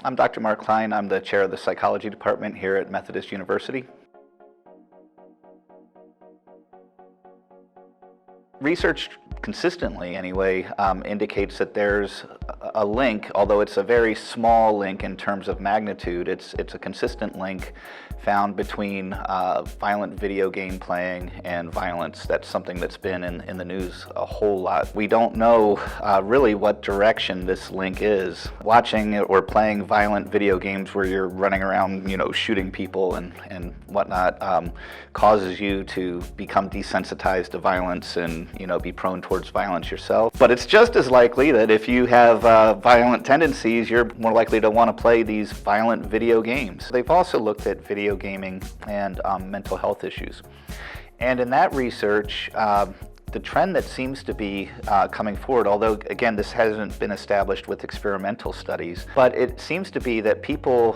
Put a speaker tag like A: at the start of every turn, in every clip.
A: I'm Dr. Mark Kline. I'm the chair of the psychology department here at Methodist University. Research consistently, anyway, indicates that there's a link, although it's a very small link in terms of magnitude. It's a consistent link found between violent video game playing and violence. That's something that's been in the news a whole lot. We don't know really what direction this link is. Watching or playing violent video games where you're running around, shooting people and whatnot, causes you to become desensitized to violence and, be prone towards violence yourself. But it's just as likely that if you have violent tendencies, you're more likely to want to play these violent video games. They've also looked at video gaming and mental health issues. And in that research, the trend that seems to be coming forward, although again this hasn't been established with experimental studies, but it seems to be that people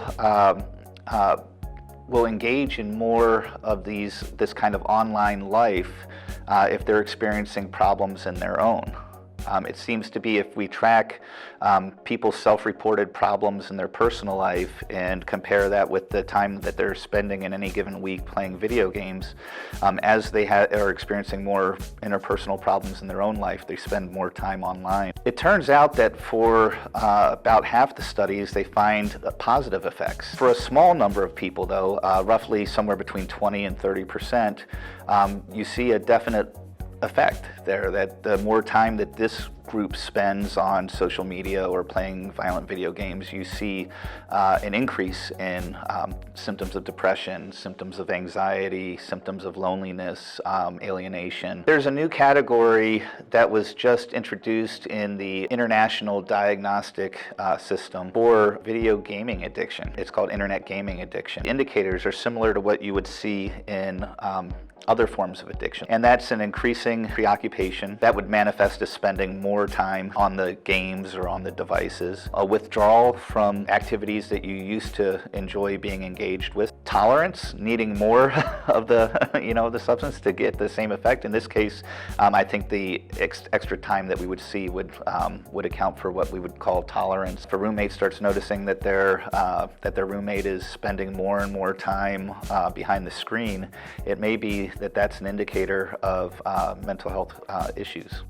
A: will engage in more of this kind of online life if they're experiencing problems in their own. It seems to be, if we track people's self-reported problems in their personal life and compare that with the time that they're spending in any given week playing video games, as they are experiencing more interpersonal problems in their own life, they spend more time online. It turns out that for about half the studies, they find positive effects. For a small number of people, though, roughly somewhere between 20 and 30%, you see a definite effect there, that the more time that this group spends on social media or playing violent video games, you see an increase in symptoms of depression, symptoms of anxiety, symptoms of loneliness, alienation. There's a new category that was just introduced in the International Diagnostic System for video gaming addiction. It's called internet gaming addiction. Indicators are similar to what you would see in other forms of addiction. And that's an increasing preoccupation that would manifest as spending more time on the games or on the devices, a withdrawal from activities that you used to enjoy being engaged with, tolerance, needing more of the the substance to get the same effect. In this case, I think the extra time that we would see would account for what we would call tolerance. If a roommate starts noticing that their roommate is spending more and more time behind the screen, it may be that that's an indicator of mental health issues.